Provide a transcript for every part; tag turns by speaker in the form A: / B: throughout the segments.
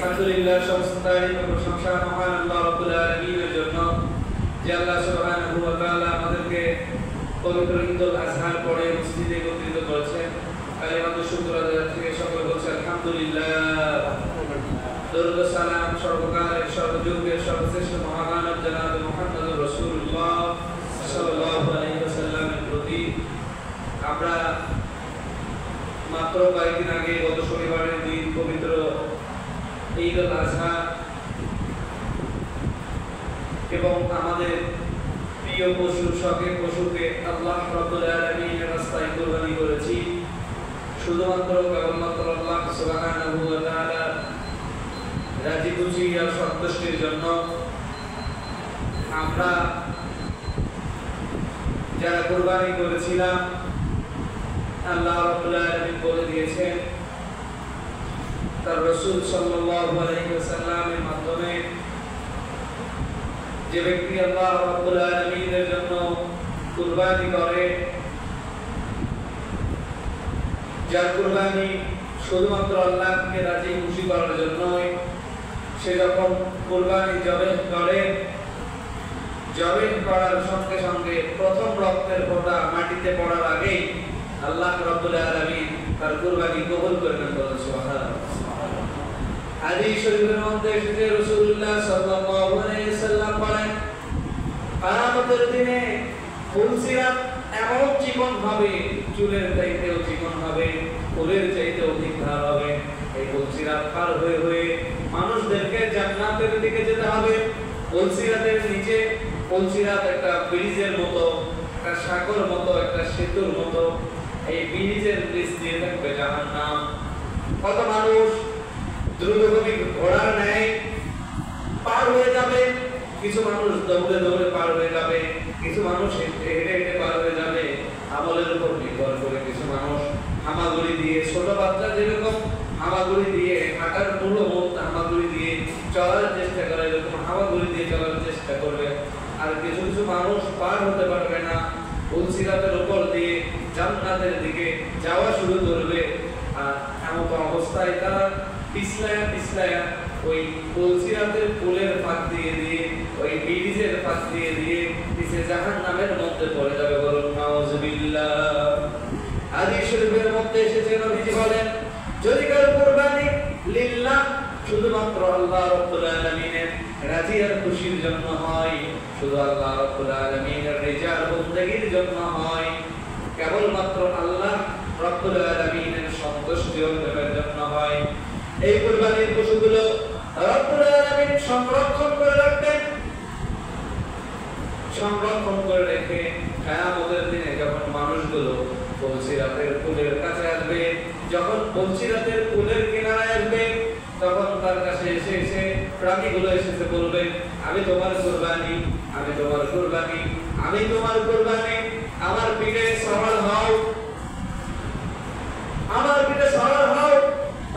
A: আলহামদুলিল্লাহ সমস্ত তারিফ ও প্রশংসা মহান আল্লাহ রাব্বুল আলামিনের জন্য যে আল্লাহ সুবহানাহু ওয়া তাআলা আমাদেরকে পবিত্র ঈদুল আজহার পরে মসজিদে একত্রিত করেছেন। কালিমাতুশ শুকর আদায় থেকে সকলে বলছে আলহামদুলিল্লাহ। দরুদ ও সালাম সর্বকালের সর্বযুগের সর্বশ্রেষ্ঠ মহামানব জনাব মুহাম্মদুর রাসূলুল্লাহ সাল্লাল্লাহু আলাইহি ওয়াসাল্লামের প্রতি। আমরা মাত্র কয়েকদিন আগে গত শনিবারের দিন পবিত্র ঈদুল আজহা এবং আমাদের প্রিয় পশু শখের পশুকে আল্লাহ রাব্বুল আলামিনের রাস্তায় কুরবানি করেছি। শুধুমাত্র কেবলমাত্র আল্লাহ সুবহানাহু ওয়া তাআলা রাজি খুশি আর সন্তুষ্টির জন্য। আমরা যারা কুরবানি করেছিলাম আল্লাহ রাব্বুল আলামিন বলে দিয়েছেন তার রাসূল সাল্লাল্লাহু আলাইহি ওয়াসাল্লামের মাধ্যমে, যে ব্যক্তি আল্লাহ রাব্বুল আলামিনের জন্য কুরবানি করে, যার কুরবানি শুধুমাত্র আল্লাহকে রাজি খুশি করার জন্যই, সে যখন কুরবানি জবেহ করে, জবেহ করার সঙ্গে সঙ্গে প্রথম রক্তের ফোঁটা মাটিতে পড়ার আগেই আল্লাহ রাব্বুল আলামিন তার কুরবানি কবুল করে নেন। বলেন সুবহানাল্লাহ। হাদিস শরীফের মধ্যে এসেছে রাসূলুল্লাহ সাল্লাল্লাহু আলাইহি ওয়াসাল্লাম বলেন, কিয়ামতের দিনে ফুলসিরাত এমন চিকন হবে, চুলের চাইতেও চিকন হবে, ফুলের চাইতেও অধিক ধার হবে। এই ফুলসিরাত পার হয়ে হয়ে মানুষদেরকে জান্নাতের দিকে যেতে হবে। ফুলসিরাতের নিচে, ফুলসিরাত একটা ব্রিজের মতো, একটা সাগর মতো, একটা সেতুর মতো। এই ব্রিজের নিচ দিয়ে থাকবে জাহান্নাম। কত মানুষ দ্রুতগতি ঘোড়ার ন্যায় পার হয়ে যাবে, কিছু মানুষ দৌড়ে দৌড়ে পার হয়ে যাবে, কিছু মানুষ হেঁটে হেঁটে পার হয়ে যাবে আমলের উপর নির্ভর করে। কিছু মানুষ হামাগুড়ি দিয়ে, ছোট বাচ্চা যেরকম হামাগুড়ি দিয়ে হাঁটার মূল হামাগুড়ি দিয়ে চলার চেষ্টা করে, এরকম হামাগুড়ি দিয়ে চলার চেষ্টা করবে। আর কিছু কিছু মানুষ পার হতে পারবে না, ফুলসিরাতের উপর দিয়ে জান্নাতের দিকে যাওয়া শুরু করবে। আর এমন অবস্থায় তারা পিছলায়া পিছলায়া ওই ফুলসিরাতের পুলের ফাঁক দিয়ে দিয়ে, ওই ব্রিজের ফাঁক দিয়ে দিয়ে পিছে জাহান্নামের মধ্যে পড়ে যাবে। বলুন নাউযুবিল্লাহ। হাদিস শরীফের মধ্যে এসেছে, নবীজি বলেন, যদি কারো কুরবানি লিল্লাহ, শুধুমাত্র আল্লাহ রাব্বুল আলামিনের রাজি আর খুশির জন্য হয়, শুধু আল্লাহ রাব্বুল আলামিনের রিজা আর বন্দেগীর জন্য হয়, কেবলমাত্র আল্লাহ রাব্বুল আলামিনের সন্তুষ্টি অর্জনের জন্য হয়, এই কুরবানির পশুগুলো রাব্বুল আলামিন সংরক্ষণ করে রাখবেন। সংরক্ষণ করে রেখে কিয়ামতের দিনে যখন মানুষগুলো ফুলসিরাতের পুলের কাছে আসবে, যখন ফুলসিরাতের পুলের কিনারায় আসবে, তখন তার কাছে এসে এসে প্রাণীগুলো এসে বলবে, আমি তোমার কুরবানি, আমি তোমার কুরবানি, আমি তোমার কুরবানি, আমার পিঠে সওয়ার হও, আমার পিঠে সওয়ার হও।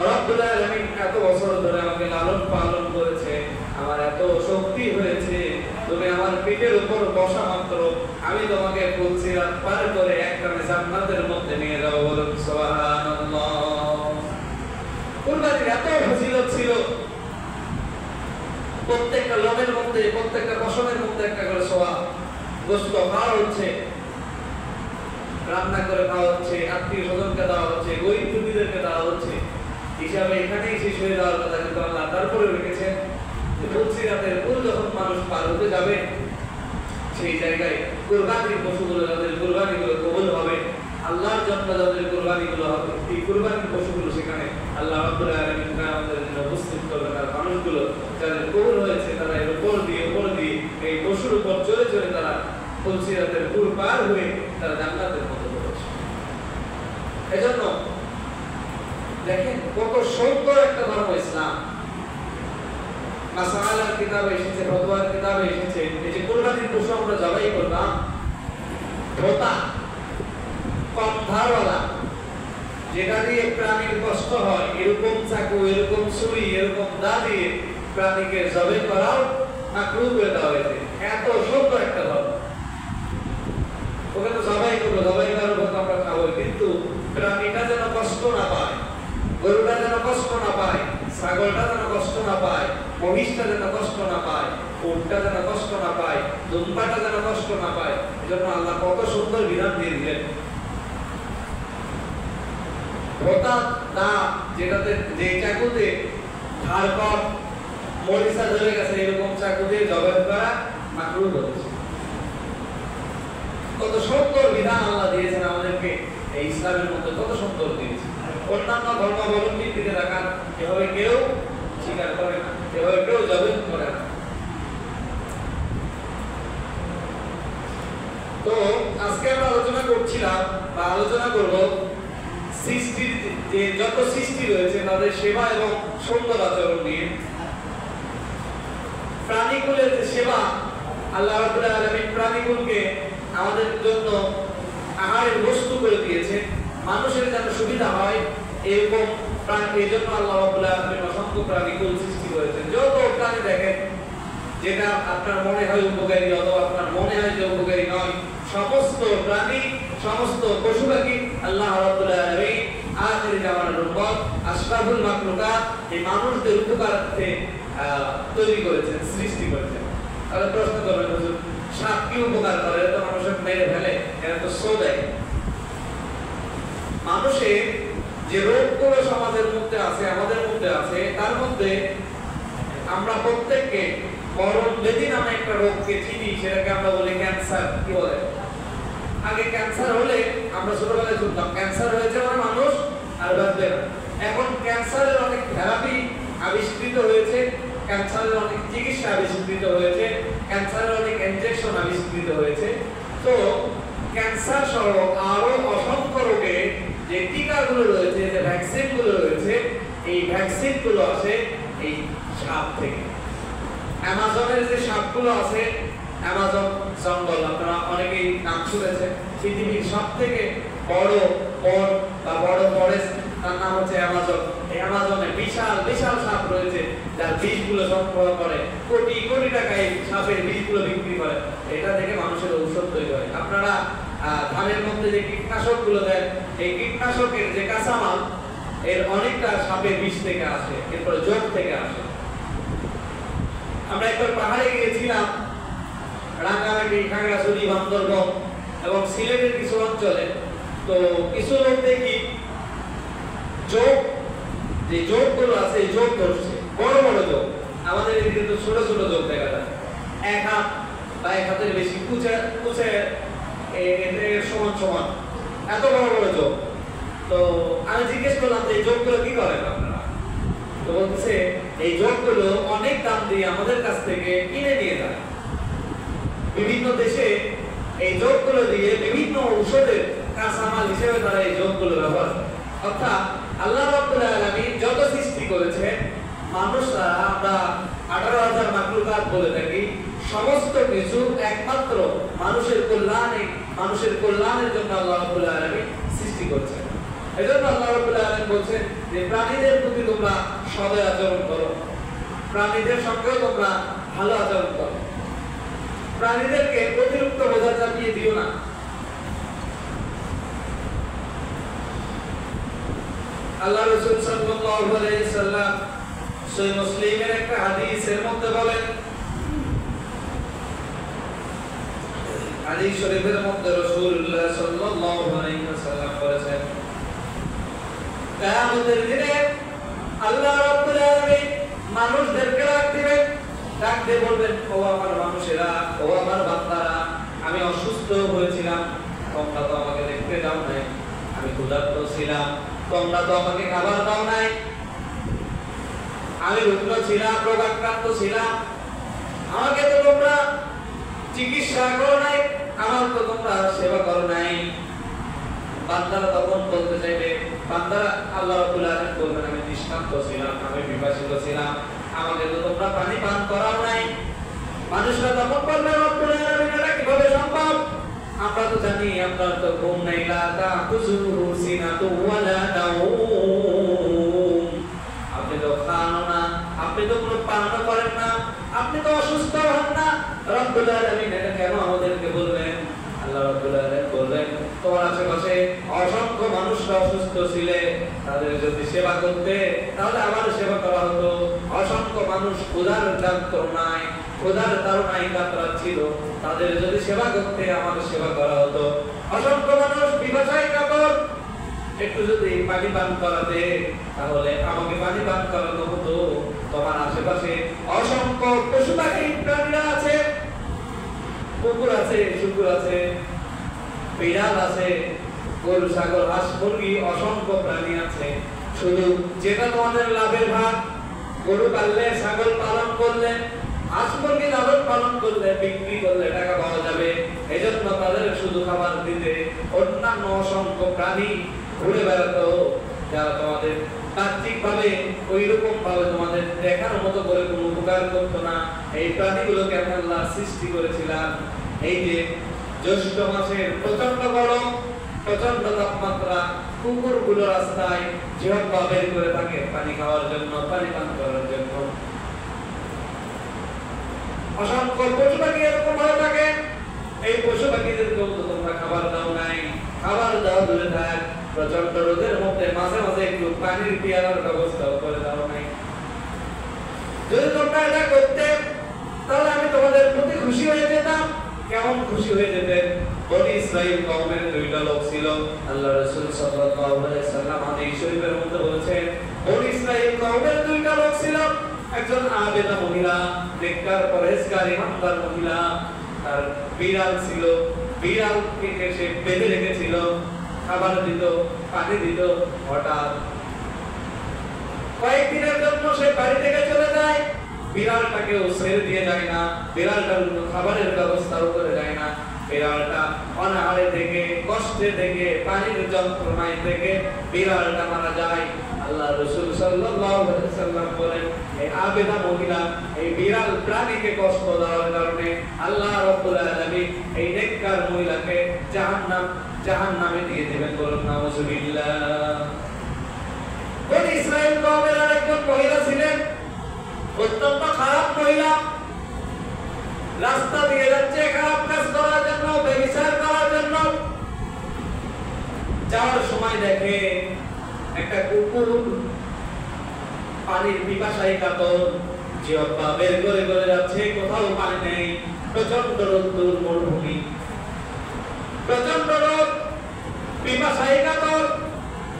A: রব্বুল আলামিন এত বছর ধরে আমাকে লালন পালন করেছে, আমার এত শক্তি হয়েছে, তুমি আমার পিঠের উপর বসা মাত্র আমি তোমাকে ফুলসিরাত পার করে একটানে জান্নাতের মধ্যে নিয়ে যাব। বলুন সুবহানাল্লাহ। কুরবানির এত ফজিলত ছিল, প্রত্যেকটা লোমের মধ্যে, প্রত্যেকটা পশমের মধ্যে একটা করে সওয়াব। গোশত খাওয়া হচ্ছে, রান্না করে খাওয়া হচ্ছে, আত্মীয় স্বজনকে দেওয়া হচ্ছে, গরিব দুঃখীদেরকে দেওয়া হচ্ছে, হিসাবে এখানেই শেষ হয়ে যাওয়ার কথা। কিন্তু আল্লাহ তারপরে রেখেছেন ফুলসিরাতের পুল যখন মানুষ পার হতে যাবে, সেই জায়গায় কুরবানির পশুগুলো, যাদের কুরবানিগুলো কবুল হবে, আল্লাহর জন্য যাদের কুরবানিগুলো হবে, এই কুরবানির পশুগুলো সেখানে আল্লাহ রাব্বুল আলামিন আমাদের জন্য উপস্থিত করবেন। আর মানুষগুলো যাদের কবুল হয়েছে তারা এর উপর দিয়ে এই পশুর উপর চলে চলে তারা ফুলসিরাতের পুল পার হয়ে তারা জান্নাতের মধ্যে পৌঁছে। এজন্য দেখেন কত সুন্দর একটা ধর্ম ইসলাম। মাসালার কিতাবে এসেছে, ফতোয়ার কিতাবে এসেছে, এই যে কুরবানির পশু আমরা জবাই করলাম, ধোতা কম ধারওয়ালা, যেটা দিয়ে প্রাণীর কষ্ট হয়, এরকম চাকু, এরকম ছুরি, এরকম দা দিয়ে প্রাণীকে জবাই করাও মাকরুহ করে দেওয়া হয়েছে। এত সুন্দর একটা ধর্ম। ওকে তো জবাই করবো, জবাই করার কথা আমরা খাবো, কিন্তু প্রাণীটা যেন কষ্ট না পায়, গরুটা যেন কষ্ট না পায়, ছাগলটা যেন কষ্ট না মহিষটা যেন কষ্ট না পায়, উটটা যেন কষ্ট না পায়, দুম্বাটা যেন কষ্ট না পায়। এজন্য আল্লাহ কত সুন্দর বিধান দিয়ে দিলেন। ভোতা দা যেটাতে যে চাকুতে ধার কর মরিচা ধরে গেছে এরকম চাকু দিয়ে জবাই করা মাকরুহ বলেছে। কত সুন্দর বিধান আল্লাহ দিয়েছেন আমাদেরকে, এই ইসলামের মধ্যে কত সুন্দর দিয়েছে। অন্যান্য ধর্মাবলম্বীর দিকে তাকান, এভাবে কেউ স্বীকার করে না, এভাবে কেউ জবাই করে না। তো আজকে আমরা আলোচনা করছিলাম বা আলোচনা করব সৃষ্টির যে যত সৃষ্টি রয়েছে তাদের সেবা এবং সুন্দর আচরণ নিয়ে। প্রাণীকুলের যে সেবা, আল্লাহ রাব্বুল আলামিন প্রাণীকুলকে আমাদের জন্য আহারের বস্তু করে দিয়েছে, মানুষের যেন সুবিধা হয় এরকম এই জন্য আল্লাহ রাব্বুল আলামিন অসংখ্য প্রাণীকুল সৃষ্টি করেছেন। যত প্রাণী দেখেন যেটা আপনার মনে হয় উপকারী অথবা আপনার মনে হয় যে উপকারী নয়, সমস্ত প্রাণী সমস্ত পশু পাখি আল্লাহ রাব্বুল আলামিন আখির জামানার উম্মত আশরাফুল মাখলুকাত এই মানুষদের উপকারার্থে তৈরি করেছেন, সৃষ্টি করেছেন। তাহলে প্রশ্ন করবেন, হুজুর সাপ কি উপকার করে? এটা তো মানুষের মেরে ফেলে, এটা তো সো দেয়। মানুষের যে রোগগুলো সমাজের মধ্যে আছে, আমাদের মধ্যে আছে, তার মধ্যে আমরা প্রত্যেককে মরণ ব্যাধি নামে একটা রোগকে চিনি, সেটাকে আমরা বলি ক্যান্সার। কি বলে? আগে ক্যান্সার হলে আমরা ছোটবেলায় শুনতাম ক্যান্সার হয়েছে মানে মানুষ আর বাঁচবে না। এখন ক্যান্সারের অনেক থেরাপি আবিষ্কৃত হয়েছে, ক্যান্সারের অনেক চিকিৎসা আবিষ্কৃত হয়েছে, ক্যান্সারের অনেক ইনজেকশন আবিষ্কৃত হয়েছে। তো ক্যান্সার সহ আরো অসংখ্য রোগে যে টিকাগুলো রয়েছে, যে ভ্যাকসিনগুলো রয়েছে, এই ভ্যাকসিনগুলো আসে এই সাপ থেকে। অ্যামাজনের যে সাপগুলো আছে, অ্যামাজন জঙ্গল আপনারা অনেকেই নাম শুনেছেন, পৃথিবীর সবথেকে বড় বন বা বড় ফরেস্ট, তার নাম হচ্ছে অ্যামাজন। এই অ্যামাজনে বিশাল বিশাল সাপ রয়েছে, যার বিষগুলো সংগ্রহ করে কোটি কোটি টাকা এই সাপের বিষগুলো বিক্রি করে। এটা থেকে মানুষের ঔষধ তৈরি হয়। আপনারা ধানের মধ্যে যে কীটনাশকগুলো দেন, এই কীটনাশকের যে কাঁচামাল এর অনেকটা সাপের বিষ থেকে আসে, এরপরে জোট থেকে আসে। আমরা একবার পাহাড়ে গিয়েছিলাম, রাঙ্গামাটি, খাগড়াছড়ি, বান্দরবন এবং সিলেটের কিছু অঞ্চলে। তো কিছু লোক দেখি যোগ, যে যোগগুলো আছে এই যোগ ধরছে, বড় বড় যোগ। আমাদের এদিকে তো ছোট ছোট যোগ দেখা যায়, এক হাত বা এক হাতের বেশি, কুচে কুচে সমান সমান, এত বড় বড় যোগ। তো আমি জিজ্ঞেস করলাম যে এই যোগগুলো কি করেন আপনারা? তো বলতেছে এই যোগগুলো অনেক দাম দিয়ে আমাদের কাছ থেকে কিনে নিয়ে যায়। বিভিন্ন দেশে এই যোগগুলো দিয়ে বিভিন্ন ঔষধের কাঁচামাল হিসেবে তারা এই যোগগুলো ব্যবহার করে। অর্থাৎ আল্লাহ রাব্বুল আলামিন যত সৃষ্টি করেছেন, মানুষরা আমরা 18,000 মাখলুকাত বলে থাকি, সমস্ত কিছু একমাত্র মানুষের কল্যাণে, মানুষের কল্যাণের জন্য আল্লাহ রাব্বুল আলামিন সৃষ্টি করেছেন। এজন্য আল্লাহ রাব্বুল আলামিন বলেন যে প্রাণীদের প্রতি তোমরা সদয় আচরণ করো, প্রাণীদের সঙ্গেও তোমরা ভালো আচরণ করো, প্রাণীদেরকে অতিরিক্ত বোঝা চাপিয়ে দিও না। আল্লাহ রাসূল সাল্লাল্লাহু আলাইহি সাল্লাম সহিহ মুসলিমের একটা হাদিসের মধ্যে বলেন, হাদিস শরীফের মধ্যে রাসূলুল্লাহ সাল্লাল্লাহু আলাইহি ওয়াসাল্লাম বলেছেন, কিয়ামতের দিনে আল্লাহ রাব্বুল আলামিন মানুষদেরকে ডাক দিবেন, ডাক দিয়ে বলবেন, ও আমার মানুষেরা, ও আমার বান্দারা, আমি অসুস্থ হয়েছিলাম, তোমরা তো আমাকে দেখতে দাও নাই, আমি ক্ষুধার্ত ছিলাম, তোমরা তো আমাকে খাবার দাও নাই, আমি রুগ্ন ছিলাম, রোগাক্রান্ত ছিলাম, আমাকে তো তোমরা চিকিৎসা করো নাই, আমার তো তোমরা সেবা করো নাই। বান্দারা তখন বলতে চাইবে, বান্দারা আল্লাহ রাব্বুল আলামিন বলবেন, আমি তৃষ্ণার্ত ছিলাম, আমি পিপাসিত ছিলাম, আমাকে তো তোমরা পানি পান করাও নাই। মানুষরা তখন বলবে, রব্বুল আলামিন এটা কিভাবে সম্ভব? আমরা তো জানি আপনার তো ঘুম নাই, লা তাখুযুহু সিনাতু ওয়ালা নাওম, আপনি তো খান না, আপনি তো কোনো পানও করেন না, আপনি তো অসুস্থ হন না। রব্বুল আলামিন এটা কেন আমাদেরকে বলবেন? আল্লাহ রাব্বুল আলামিন বলবেন, তোমার আশেপাশে অসংখ্য মানুষরা অসুস্থ ছিলে, তাদের যদি সেবা করতে তাহলে আমার সেবা করা হতো। অসংখ্য মানুষ মানুষ ক্ষুধার যন্ত্রণায় ক্ষুধার তাড়নায় কাতরাচ্ছিল, তাদের যদি সেবা করতে আমার সেবা করা হতো। অসংখ্য মানুষ পিপাসায় কাতর, একটু যদি পানি পান করাতে, তাহলে আমাকে পানি পান করানো হতো। তোমার আশেপাশে অসংখ্য পশু পাখি প্রাণীরা আছে, কুকুর আছে, শুকুর আছে, বিড়াল আছে, গরু ছাগল হাঁস মুরগি, অসংখ্য প্রাণী আছে। শুধু যেটা তোমাদের লাভের ভাগ, গরু পাললে, ছাগল পালন করলে, হাঁস মুরগি লালন পালন করলে, বিক্রি করলে টাকা পাওয়া যাবে, এজন্য তাদের শুধু খাবার দিতে অন্যান্য অসংখ্য প্রাণী ঘুরে বেড়াতো, যারা তোমাদের তাত্ত্বিক ভাবে ওই রকম ভাবে তোমাদের দেখার মতো করে কোনো উপকার করতো না। এই প্রাণীগুলোকে আমি আল্লাহ সৃষ্টি করেছিলাম। এই যে জ্যৈষ্ঠ মাসের প্রচন্ড গরম, প্রচন্ড তাপমাত্রা, কুকুরগুলো রাস্তায় জিহ্বা বের করে থাকে পানি খাওয়ার জন্য, পানি পান করার জন্য। অসংখ্য পশু পাখি এরকম হয়ে থাকে, এই পশু পাখিদেরকেও তো তোমরা খাবার দাও নাই। খাবার দাও দূরে থাক, প্রচন্ড রোদের মধ্যে মাঝে মাঝে একটু পানির পিয়ালার ব্যবস্থাও করে দাও নাই। যদি তোমরা এটা করতে, তাহলে আমি তোমাদের প্রতি খুশি হয়ে যেতাম। কেমন খুশি হয়ে যেতেন? বনি ইসরাইল কওমের দুইটা লোক ছিল। আল্লাহ রাসূল সাল্লাল্লাহু আলাইহি সাল্লাম হাদিস শরীফের মধ্যে বলেছেন, বনি ইসরাইল কওমের দুইটা লোক ছিল। একজন আবেদা মহিলা, নেককার পরহেজগার ইমানদার মহিলা, তার বিড়াল ছিল। বিড়ালকে সে বেঁধে রেখেছিল, খাবার দিত, পানি দিত। হঠাৎ কয়েকদিনের জন্য সে বাড়ি থেকে চলে যায়। বিড়ালটাকেও ছেড়ে দিয়ে যায় না, বিড়ালটার জন্য খাবারের ব্যবস্থাও করে যায় না। বিড়ালটা অনাহারে থেকে, কষ্টে থেকে, পানির যন্ত্রণায় থেকে বিড়ালটা মারা যায়। আল্লাহ রাসূল সাল্লাল্লাহু আলাইহি সাল্লাম বলেন, এই আবেদা মহিলা, এই বিড়াল প্রাণীকে কষ্ট দেওয়ার কারণে আল্লাহ রাব্বুল আলামিন এই নেককার মহিলাকে জাহান্নামে দিয়ে দিবেন। বলুন নাউযুবিল্লাহ। বনি ইসরাইল কওমের আরেকজন মহিলা ছিলেন, অত্যন্ত খারাপ মহিলা। রাস্তা দিয়ে যাচ্ছে খারাপ কাজ করার জন্য, ব্যভিচার করার জন্য। যাওয়ার সময় দেখে একটা কুকুর পানির পিপাসায় কাতর, জিহ্বা বের করে করে যাচ্ছে, কোথাও পানি নেই। প্রচন্ড রোদ্দুর, মরুভূমি, প্রচন্ড রোদ, পিপাসায় কাতর।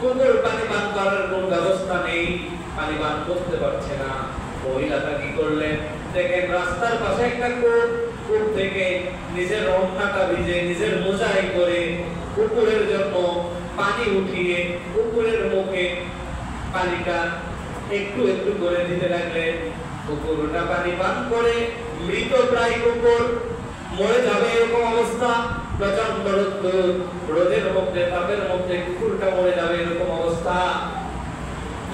A: কুকুর পানি পান করার কোন ব্যবস্থা নেই, পানি পান করতে পারছে না। মহিলাটা কি করলেন? দেখেন রাস্তার পাশে একটা কূপ থেকে নিজের রমনাটা ভিজে, নিজের মোজাই করে কুকুরের জন্য পানি উঠিয়ে কুকুরের মুখে পানিটা একটু একটু করে দিতে লাগলেন। কুকুরটা পানি পান করে মৃত প্রায় কুকুর, মরে যাবে এরকম অবস্থা। প্রচন্ড রোদের মধ্যে, তাপের মধ্যে কুকুরটা মরে যাবে এরকম অবস্থা।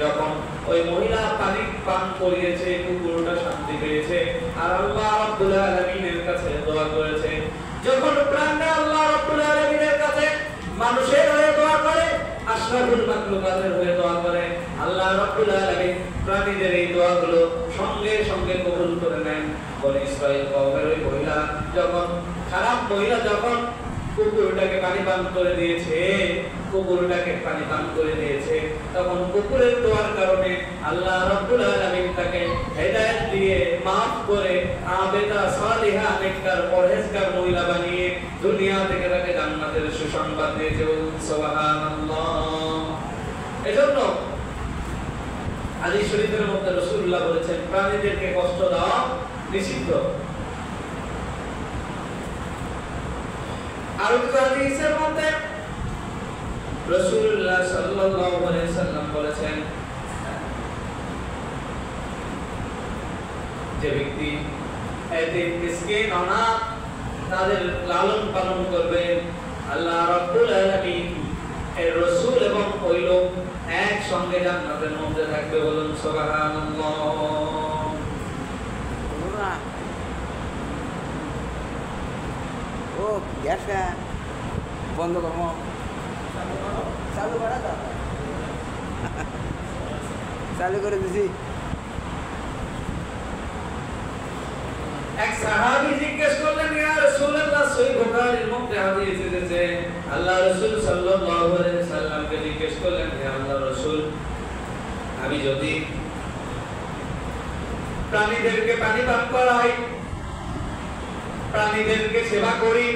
A: যখন ওই মহিলা পানি পান করিয়েছে, কুকুরটা শান্তি পেয়েছে আর আল্লাহ রাব্বুল আলামিনের কাছে দোয়া করেছে। যখন প্রাণটা আল্লাহ রাব্বুল আলামিনের কাছে মানুষের হয়ে দোয়া করে, আশরাফুল মাখলুকাতের হয়ে দোয়া করে, আল্লাহ রাব্বুল আলামিন প্রাণীদের এই দোয়াগুলো সঙ্গে সঙ্গে কবুল করে নেন। বনি ইসরাইল কওমের ওই মহিলা যখন, খারাপ মহিলা যখন কুকুরটাকে পানি পান করে দিয়েছে, কুকুরটাকে পানি পান করে দিয়েছে, তখন কুকুরের দোয়ার কারণে আল্লাহ রাব্বুল আলামিন তাকে হেদায়েত দিয়ে maaf করে আবেদা সালিহা নেককার পরহেজগার মহিলা বানিয়ে দুনিয়া থেকে তাকে জান্নাতের সুসংবাদ দিয়েছে। সুবহানাল্লাহ। এজন্য হাদিস শরীফের মধ্যে রাসূলুল্লাহ বলেছেন, প্রাণীদেরকে কষ্ট দেওয়া নিষিদ্ধ। আর হাদিসের মধ্যে রাসূলুল্লাহ সাল্লাল্লাহু আলাইহি সাল্লাম বলেছেন, যে ব্যক্তি এতিম, মিসকিন, অনাথ তাদের লালন পালন করবে, আল্লাহ রাব্বুল আলামিন এর রাসূল এবং ওই লোক একসঙ্গে জান্নাতের মধ্যে থাকবে। বলুন সুবহানাল্লাহ।
B: ও গ্যাসটা বন্ধ করো, চালু করা তো, চালু করে দিছি।
A: এক সাহাবী জিজ্ঞেস করলেন, ইয়া রাসূলুল্লাহ, সহিহ বুখারীর মধ্যে হাদিস এসেছে, আল্লাহ রাসূল সাল্লাল্লাহু আলাইহি সাল্লামকে জিজ্ঞেস করলেন, হে আল্লাহর রাসূল, আমি যদি প্রাণীদেরকে পানি পান করাই, প্রাণীদেরকে সেবা করি,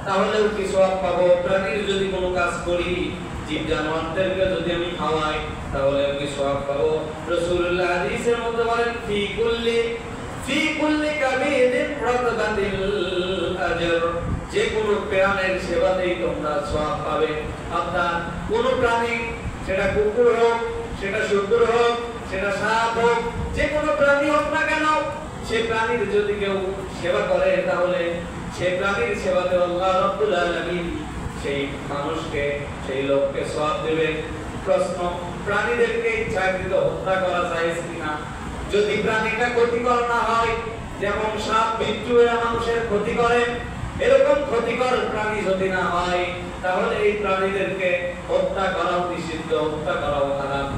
A: তাহলেও কি সওয়াব পাবো। প্রাণীর যদি কোনো কাজ করি, জীব জানোয়ারদেরকে যদি আমি খাওয়াই, তাহলে কি সওয়াব পাবো। রাসূলুল্লাহ হাদিসের মধ্যে বলেন ফি কুল্লি কাবিদিন রাতবাতিল আজর, যে কোনো প্রাণীর সেবাতেই তোমরা সওয়াব পাবে। অর্থাৎ কোনো প্রাণী, সেটা কুকুর হোক, সেটা শুকর হোক, সেটা সাপ হোক, যে কোনো প্রাণী হোক না কেন, সে প্রাণীর যদি কেউ সেবা করে, তাহলে সে প্রাণীর সেবাতে আল্লাহ রাব্বুল আলামিন সেই মানুষকে, সেই লোককে সওয়াব দেবেন। প্রশ্ন, প্রাণীদেরকে ইচ্ছাকৃত হত্যা করা জায়েজ কিনা? যদি প্রাণীটা ক্ষতিকর না হয়, যেমন সাপ বিচ্ছু এরা মানুষের ক্ষতি করে, এরকম ক্ষতিকর প্রাণী যদি না হয়, তাহলে এই প্রাণীদেরকে হত্যা করা নিষিদ্ধ, হত্যা করা হারাম।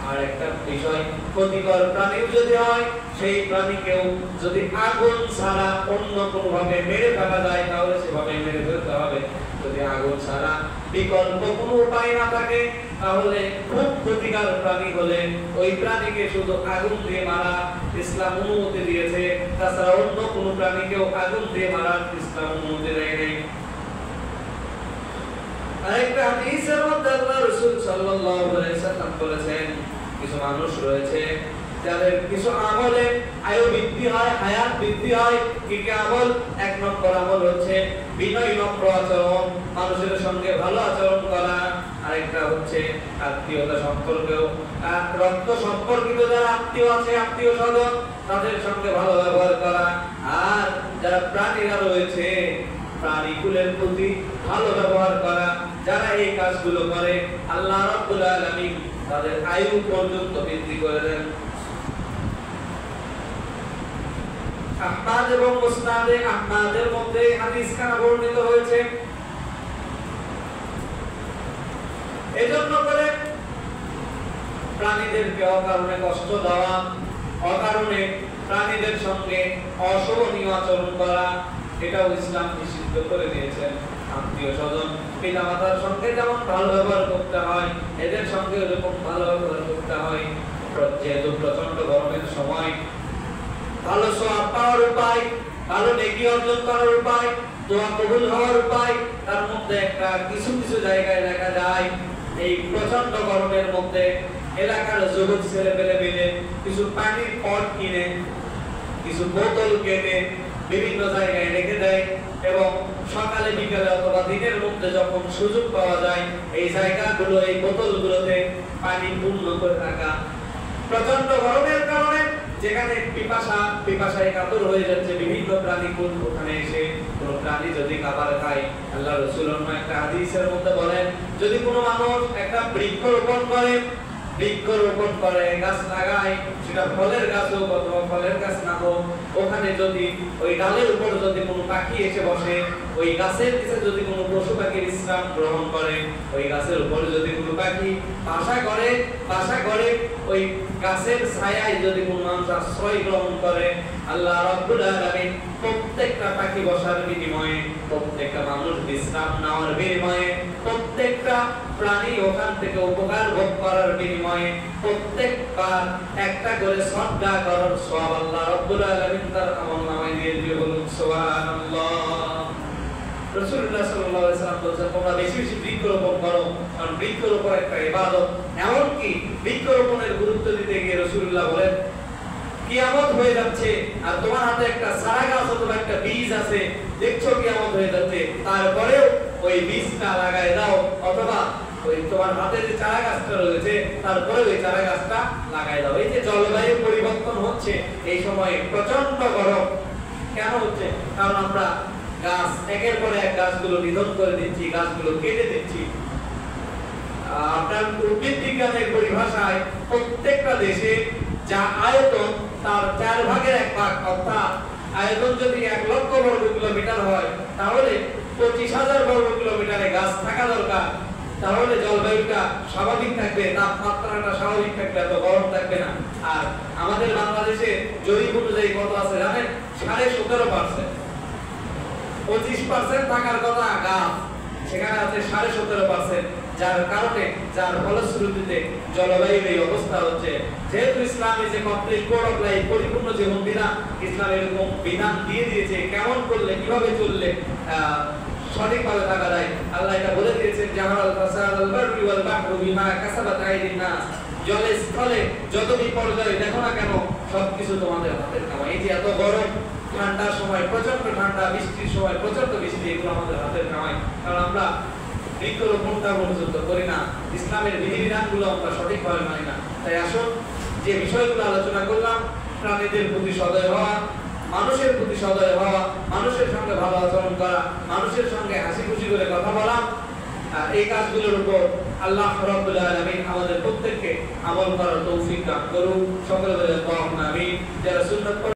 A: আর একটা বিষয়, ক্ষতিকর প্রাণী যদি হয়, সেই প্রাণীকেও যদি আগুন ছাড়া অন্য কোনো ভাবে মেরে ফেলা যায়, তাহলে সেভাবে মেরে ফেলতে হবে। যদি আগুন ছাড়া বিকল্প কোনো উপায় না থাকে, তাহলে খুব ক্ষতিকর প্রাণী হলে ওই প্রাণীকে শুধু আগুন দিয়ে মারা ইসলাম অনুমতি দিয়েছে, তাছাড়া অন্য কোনো প্রাণীকেও আগুন দিয়ে মারার ইসলাম অনুমতি দেয় নাই। আরেকটা হাদিসের মধ্যে আল্লাহ রাসূল সাল্লাল্লাহু আলাইহি সাল্লাম বলেছেন, কিছু মানুষ রয়েছে যাদের কিছু আমলে আয়ু বৃদ্ধি হয়, হায়াত বৃদ্ধি হয়। কি কি আমল? এক নম্বর আমল হচ্ছে বিনয় নম্র আচরণ, মানুষের সঙ্গে ভালো আচরণ করা। আরেকটা হচ্ছে আত্মীয়তা সম্পর্কেও, রক্ত সম্পর্কিত যারা আত্মীয় আছে, আত্মীয় স্বজন, তাদের সঙ্গে ভালো ব্যবহার করা। আর যারা প্রাণীরা রয়েছে, প্রাণীকুলের প্রতি ভালো ব্যবহার করা। যারা এই কাজগুলো করে, আল্লাহ রাব্বুল আলামিন তাদের আয়ু পর্যন্ত বৃদ্ধি করে দেন। আহমাদ এবং মুসনাদে আহমাদের মধ্যে হাদিস খানা বর্ণিত হয়েছে। এজন্য করে প্রাণীদেরকে অকারণে কষ্ট দেওয়া, অকারণে প্রাণীদের সঙ্গে অশোভনীয় আচরণ করা, এটাও ইসলাম নিষিদ্ধ করে দিয়েছেন। আত্মীয় স্বজন, পিতা মাতার সঙ্গে যেমন ভালো ব্যবহার করতে হয়, এদের সঙ্গে এরকম ভালো ব্যবহার করতে হয়। যেহেতু প্রচন্ড গরমের সময়, ভালো সওয়াব পাওয়ার উপায়, ভালো নেকি অর্জন করার উপায়, দোয়া কবুল হওয়ার উপায়, তার মধ্যে একটা কিছু কিছু জায়গায় দেখা যায় এই প্রচন্ড গরমের মধ্যে এলাকার যুবক ছেলেপেলে মিলে কিছু পানির পট কিনে, কিছু বোতল কেটে বিভিন্ন জায়গায় রেখে দেয়, এবং সকালে বিকেলে অথবা দিনের মধ্যে যখন সুযোগ পাওয়া যায়, এই জায়গাগুলো, এই বোতলগুলোতে পানি পূর্ণ করে রাখা। প্রচন্ড গরমের কারণে যেখানে পিপাসায় কাতর হয়ে যাচ্ছে বিভিন্ন প্রাণী, ওখানে এসে কোন প্রাণী যদি খাবার খায়, আল্লাহ রাসূল একটা হাদিসের মধ্যে বলেন, যদি কোনো মানুষ একটা বৃক্ষরোপণ করে, গাছ লাগায়, সেটা ফলের গাছ হোক অথবা ফলের গাছ না হোক, ওখানে যদি ওই ডালের উপর যদি কোনো পাখি এসে বসে, ওই গাছের নিচে যদি কোনো পশু পাখি বিশ্রাম গ্রহণ করে, ওই গাছের উপর যদি কোনো পাখি বাসা করে, ওই গাছের ছায়ায় যদি কোনো মানুষ আশ্রয় গ্রহণ করে, আল্লাহ রাব্বুল আলামিন প্রত্যেকটা পাখি বসার বিনিময়ে, প্রত্যেকটা মানুষ বিশ্রাম নেওয়ার বিনিময়ে, প্রত্যেকটা প্রাণী ওখান থেকে উপকার ভোগ করার বিনিময়ে প্রত্যেকবার একটা করে সাদকা করার সওয়াব আল্লাহ রাব্বুল আলামিন তার আমলনামায় দিয়ে দিবে। বলুন সুবহানাল্লাহ। রাসূলুল্লাহ সাল্লাল্লাহু আলাইহি ওয়াসাল্লাম বলেছেন, তোমরা বেশি বেশি বৃক্ষরোপণ করো, কারণ বৃক্ষরোপণ একটা ইবাদত। এমনকি বৃক্ষরোপণের গুরুত্ব দিতে গিয়ে রাসূলুল্লাহ বলেন, কিয়ামত হয়ে যাচ্ছে আর তোমার হাতে একটা চারা গাছ অথবা একটা বীজ আছে, দেখছো কিয়ামত হয়ে যাচ্ছে, তারপরেও ওই বীজটা লাগায় দাও, অথবা ওই তোমার হাতে যে চারা গাছটা রয়েছে তারপরে ওই চারা গাছটা লাগায় দাও। এই যে জলবায়ু পরিবর্তন হচ্ছে, এই সময়ে প্রচন্ড গরম কেন হচ্ছে? কারণ আমরা গাছ একের পর এক গাছগুলো নিধন করে দিচ্ছি, গাছগুলো কেটে দিচ্ছি। আপনার উদ্ভিদ বিজ্ঞানের পরিভাষায় প্রত্যেকটা দেশে যা আয়তন তার 4 ভাগের 1 ভাগ, অর্থাৎ আয়তন যদি 1 লক্ষ বর্গ কিলোমিটার হয়, তাহলে 25,000 বর্গ কিলোমিটারে গাছ থাকা দরকার। তাহলে জলবায়ুটা স্বাভাবিক থাকবে, তাপমাত্রাটা স্বাভাবিক থাকবে, এত গরম থাকবে না। আর আমাদের বাংলাদেশে জরিপ অনুযায়ী কত আছে জানেন? 17.5%। 25% থাকার কথা গাছ, সেখানে আছে 17.5%। যার কারণে যার ফলশ্রুতিতে জলবায়ুর এই অবস্থা হচ্ছে। যেহেতু Islam is a complete code of life, পরিপূর্ণ জীবন বিধান, ইসলাম এরকম বিধান দিয়ে দিয়েছে কেমন করলে কিভাবে চললে সঠিকভাবে থাকা যায়। আল্লাহ এটা বলে দিয়েছেন জাহারাল ফাসাদাল বাররি ওয়াল বাহরু বিমা কাসাবাত আইদিন নাস, জলে স্থলে যত বিপর্যয় দেখো না কেন সবকিছু তোমাদের হাতের কামাই। এই যে এত গরম, ঠান্ডার সময় প্রচন্ড ঠান্ডা, বৃষ্টির সময় প্রচন্ড বৃষ্টি, এগুলো আমাদের হাতের কামাই। কারণ আমরা বৃক্ষরোপণটা পর্যন্ত করি না, ইসলামের বিধিবিধানগুলো আমরা সঠিকভাবে মানি না। তাই আসুন যে বিষয়গুলো আলোচনা করলাম, প্রাণীদের প্রতি সদয় হওয়া, মানুষের প্রতি সদয় হওয়া, মানুষের সঙ্গে ভালো আচরণ করা, মানুষের সঙ্গে হাসি খুশি করে কথা বলা, এই কাজগুলোর উপর আল্লাহ রাব্বুল আলামিন আমাদের প্রত্যেককে আমল করার তৌফিক দান করুন। সকলে বলে আমিন। যারা সুন্নাত